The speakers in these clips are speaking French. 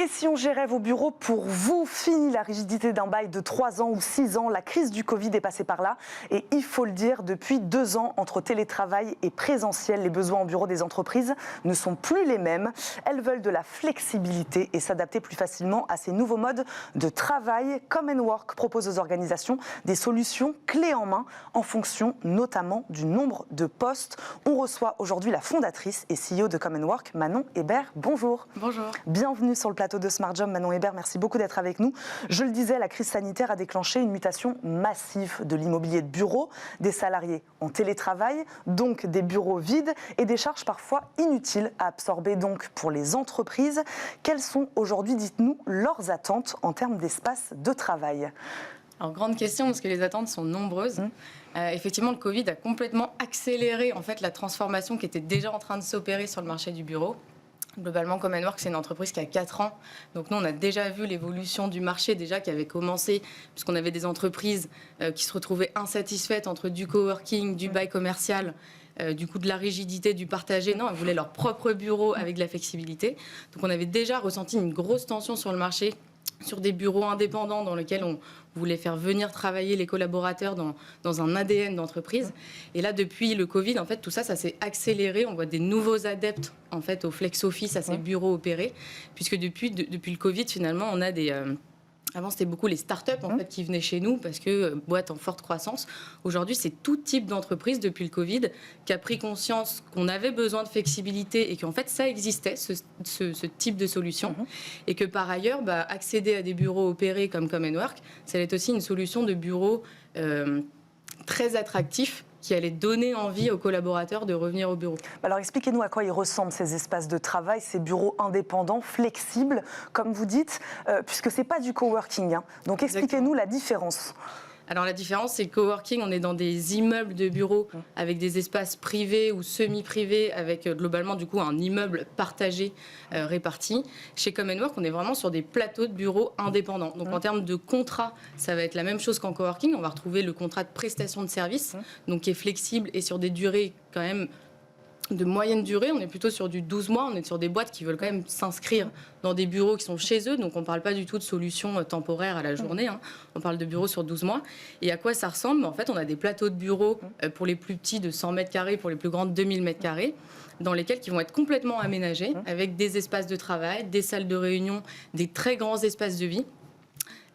Et si on gérait vos bureaux pour vous, fini la rigidité d'un bail de 3 ans ou 6 ans, la crise du Covid est passée par là. Et il faut le dire, depuis 2 ans, entre télétravail et présentiel, les besoins en bureau des entreprises ne sont plus les mêmes. Elles veulent de la flexibilité et s'adapter plus facilement à ces nouveaux modes de travail. Common Work propose aux organisations des solutions clés en main en fonction notamment du nombre de postes. On reçoit aujourd'hui la fondatrice et CEO de Common Work, Manon Hébert. Bonjour. Bonjour. Bienvenue sur le plateau de Smart Job, Manon Hébert, merci beaucoup d'être avec nous. Je le disais, la crise sanitaire a déclenché une mutation massive de l'immobilier de bureau, des salariés en télétravail, donc des bureaux vides et des charges parfois inutiles à absorber donc pour les entreprises. Quelles sont aujourd'hui, dites-nous, leurs attentes en termes d'espace de travail ? Alors, grande question, parce que les attentes sont nombreuses. Effectivement, le Covid a complètement accéléré en fait, la transformation qui était déjà en train de s'opérer sur le marché du bureau. Globalement, Common Work, c'est une entreprise qui a 4 ans. Donc nous, on a déjà vu l'évolution du marché déjà qui avait commencé, puisqu'on avait des entreprises qui se retrouvaient insatisfaites entre du coworking, du bail commercial, du coup de la rigidité, du partagé. Non, elles voulaient leur propre bureau avec de la flexibilité. Donc on avait déjà ressenti une grosse tension sur le marché, sur des bureaux indépendants dans lesquels on voulait faire venir travailler les collaborateurs dans un ADN d'entreprise. Et là, depuis le Covid, en fait, tout ça, ça s'est accéléré. On voit des nouveaux adeptes, en fait, au flex office, à ces bureaux opérés, puisque depuis le Covid, finalement, on a des... Avant, c'était beaucoup les startups en fait, qui venaient chez nous parce que boîte en forte croissance. Aujourd'hui, c'est tout type d'entreprise depuis le Covid qui a pris conscience qu'on avait besoin de flexibilité et qu'en fait, ça existait, ce type de solution. Et que par ailleurs, accéder à des bureaux opérés comme Common Work, ça allait être aussi une solution de bureau très attractif qui allait donner envie aux collaborateurs de revenir au bureau. Alors expliquez-nous à quoi ils ressemblent ces espaces de travail, ces bureaux indépendants, flexibles, comme vous dites, puisque ce n'est pas du coworking. Donc expliquez-nous la différence. Alors la différence, c'est que coworking, on est dans des immeubles de bureaux avec des espaces privés ou semi-privés, avec globalement du coup un immeuble partagé, réparti. Chez Common Work, on est vraiment sur des plateaux de bureaux indépendants. Donc en termes de contrat, ça va être la même chose qu'en coworking. On va retrouver le contrat de prestation de service, donc qui est flexible et sur des durées quand même de moyenne durée. On est plutôt sur du 12 mois, on est sur des boîtes qui veulent quand même s'inscrire dans des bureaux qui sont chez eux, donc on ne parle pas du tout de solutions temporaires à la journée, on parle de bureaux sur 12 mois. Et à quoi ça ressemble ? En fait, on a des plateaux de bureaux pour les plus petits de 100 mètres carrés, pour les plus grands de 2000 mètres carrés, dans lesquels qui vont être complètement aménagés, avec des espaces de travail, des salles de réunion, des très grands espaces de vie.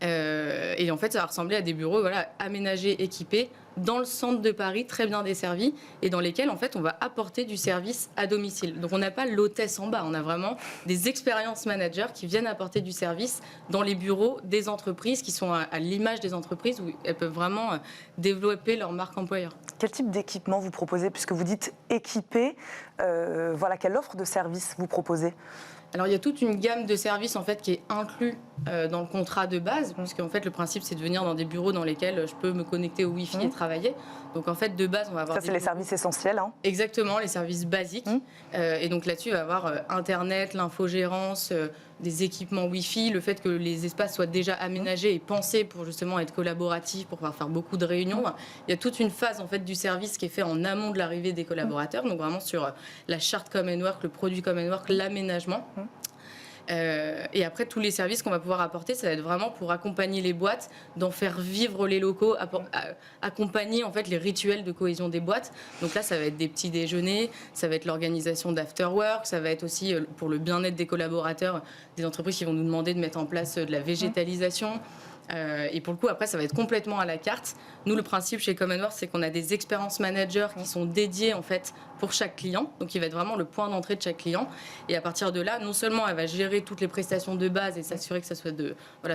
Et en fait, ça va ressembler à des bureaux aménagés, équipés, dans le centre de Paris, très bien desservis, et dans lesquels, en fait, on va apporter du service à domicile. Donc, on n'a pas l'hôtesse en bas, on a vraiment des expérience managers qui viennent apporter du service dans les bureaux des entreprises, qui sont à l'image des entreprises, où elles peuvent vraiment développer leur marque employeur. Quel type d'équipement vous proposez, puisque vous dites équipé, quelle offre de service vous proposez ? Alors, il y a toute une gamme de services en fait, qui est inclus dans le contrat de base, puisque en fait, le principe, c'est de venir dans des bureaux dans lesquels je peux me connecter au Wi-Fi et travailler. Donc, en fait, de base, on va avoir... Ça, c'est les services essentiels. Exactement, les services basiques. Et donc, là-dessus, il va y avoir Internet, l'infogérance, des équipements Wi-Fi, le fait que les espaces soient déjà aménagés et pensés pour justement être collaboratifs, pour pouvoir faire beaucoup de réunions. Il y a toute une phase en fait, du service qui est fait en amont de l'arrivée des collaborateurs, donc vraiment sur la charte Common Work, le produit Common Work, l'aménagement. Et après, tous les services qu'on va pouvoir apporter, ça va être vraiment pour accompagner les boîtes, d'en faire vivre les locaux, accompagner en fait les rituels de cohésion des boîtes. Donc là, ça va être des petits déjeuners, ça va être l'organisation d'afterwork, ça va être aussi pour le bien-être des collaborateurs, des entreprises qui vont nous demander de mettre en place de la végétalisation. Et pour le coup, après, ça va être complètement à la carte. Nous, le principe chez Common Work, c'est qu'on a des expérience managers qui sont dédiés en fait pour chaque client. Donc, il va être vraiment le point d'entrée de chaque client. Et à partir de là, non seulement elle va gérer toutes les prestations de base et s'assurer que ça soit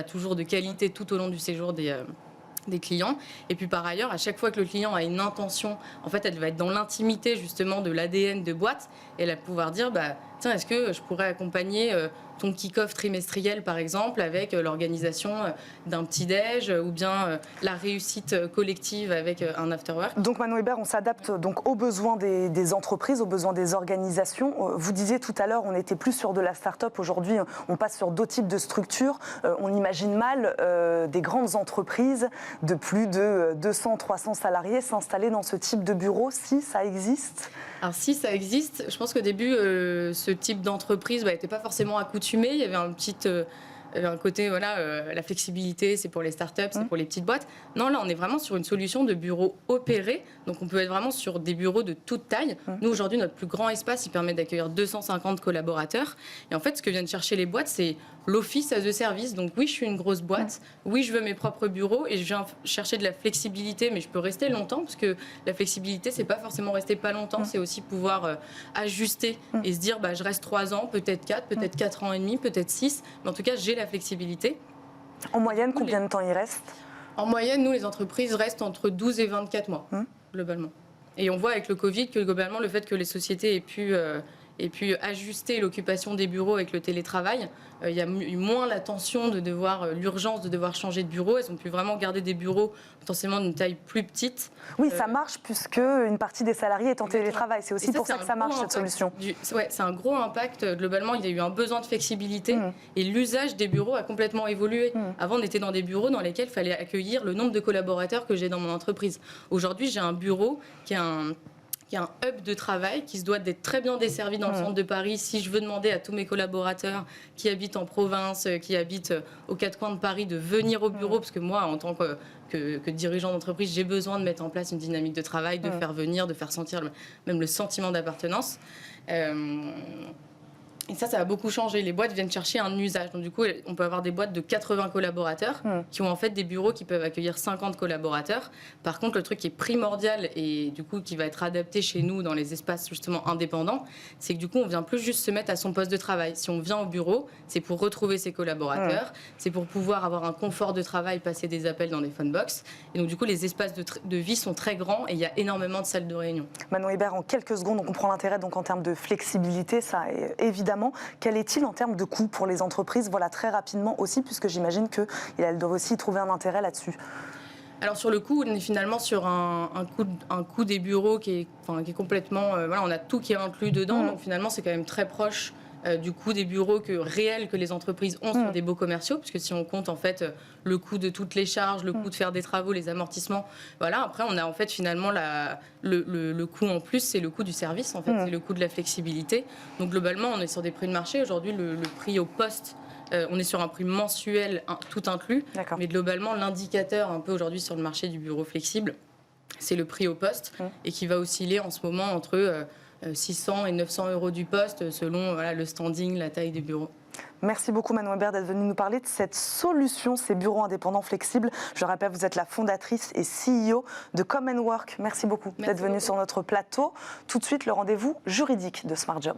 toujours de qualité tout au long du séjour des clients. Et puis par ailleurs, à chaque fois que le client a une intention, en fait, elle va être dans l'intimité justement de l'ADN de boîte et elle va pouvoir dire, tiens, est-ce que je pourrais accompagner ton kick-off trimestriel, par exemple, avec l'organisation d'un petit-déj ou bien la réussite collective avec un afterwork. Donc, Manon Hébert, on s'adapte donc aux besoins des entreprises, aux besoins des organisations. Vous disiez tout à l'heure, on n'était plus sur de la start-up. Aujourd'hui, on passe sur d'autres types de structures. On imagine mal des grandes entreprises de plus de 200, 300 salariés s'installer dans ce type de bureau, si ça existe. Alors si ça existe, je pense qu'au début, ce type d'entreprise n'était pas forcément accoutumé. Il y avait un côté, la flexibilité, c'est pour les startups, c'est pour les petites boîtes. Non, là, on est vraiment sur une solution de bureau opéré. Donc, on peut être vraiment sur des bureaux de toute taille. Nous, aujourd'hui, notre plus grand espace, il permet d'accueillir 250 collaborateurs. Et en fait, ce que viennent chercher les boîtes, c'est l'office as a service. Donc, oui, je suis une grosse boîte. Oui, je veux mes propres bureaux et je viens chercher de la flexibilité, mais je peux rester longtemps parce que la flexibilité, c'est pas forcément rester pas longtemps. C'est aussi pouvoir ajuster et se dire, je reste 3 ans, peut-être 4, peut-être 4 ans et demi, peut-être 6. Mais en tout cas, j'ai la flexibilité. En moyenne, combien de temps il reste ? En moyenne, nous, les entreprises restent entre 12 et 24 mois, globalement. Et on voit avec le Covid que, globalement, le fait que les sociétés aient pu ajuster l'occupation des bureaux avec le télétravail, il y a eu moins la tension de l'urgence de devoir changer de bureau. Elles ont pu vraiment garder des bureaux potentiellement d'une taille plus petite. Oui, ça marche puisque une partie des salariés est en télétravail. C'est aussi pour ça que ça marche, cette solution. Ouais, c'est un gros impact. Globalement, il y a eu un besoin de flexibilité et l'usage des bureaux a complètement évolué. Avant, on était dans des bureaux dans lesquels il fallait accueillir le nombre de collaborateurs que j'ai dans mon entreprise. Aujourd'hui, j'ai un bureau qui a un hub de travail qui se doit d'être très bien desservi dans le centre de Paris. Si je veux demander à tous mes collaborateurs qui habitent en province, qui habitent aux 4 coins de Paris, de venir au bureau, parce que moi, en tant que dirigeant d'entreprise, j'ai besoin de mettre en place une dynamique de travail, de faire venir, de faire sentir même le sentiment d'appartenance. Et ça va beaucoup changer. Les boîtes viennent chercher un usage. Donc, du coup, on peut avoir des boîtes de 80 collaborateurs qui ont en fait des bureaux qui peuvent accueillir 50 collaborateurs. Par contre, le truc qui est primordial et du coup qui va être adapté chez nous dans les espaces justement indépendants, c'est que du coup, on vient plus juste se mettre à son poste de travail. Si on vient au bureau, c'est pour retrouver ses collaborateurs, c'est pour pouvoir avoir un confort de travail, passer des appels dans des phone box. Et donc, du coup, les espaces de vie sont très grands et il y a énormément de salles de réunion. Manon Hébert, en quelques secondes, on comprend l'intérêt donc en termes de flexibilité, ça évidemment. Quel est-il en termes de coût pour les entreprises ? Voilà, très rapidement aussi, puisque j'imagine qu'elles doivent aussi trouver un intérêt là-dessus. Alors sur le coût, on est finalement sur un coût des bureaux qui est complètement... on a tout qui est inclus dedans, donc finalement c'est quand même très proche du coût des bureaux réel que les entreprises ont sur des baux commerciaux, puisque si on compte en fait le coût de toutes les charges, le coût de faire des travaux, les amortissements, voilà. Après on a en fait finalement le coût en plus, c'est le coût du service en fait, c'est le coût de la flexibilité. Donc globalement on est sur des prix de marché. Aujourd'hui le prix au poste, on est sur un prix mensuel tout inclus, mais globalement l'indicateur un peu aujourd'hui sur le marché du bureau flexible, c'est le prix au poste et qui va osciller en ce moment entre 600 et 900 euros du poste selon le standing, la taille des bureaux. Merci beaucoup Manon Hébert d'être venue nous parler de cette solution, ces bureaux indépendants flexibles. Je rappelle, vous êtes la fondatrice et CEO de Come & Work. Merci beaucoup d'être venue sur notre plateau. Tout de suite, le rendez-vous juridique de Smart Job.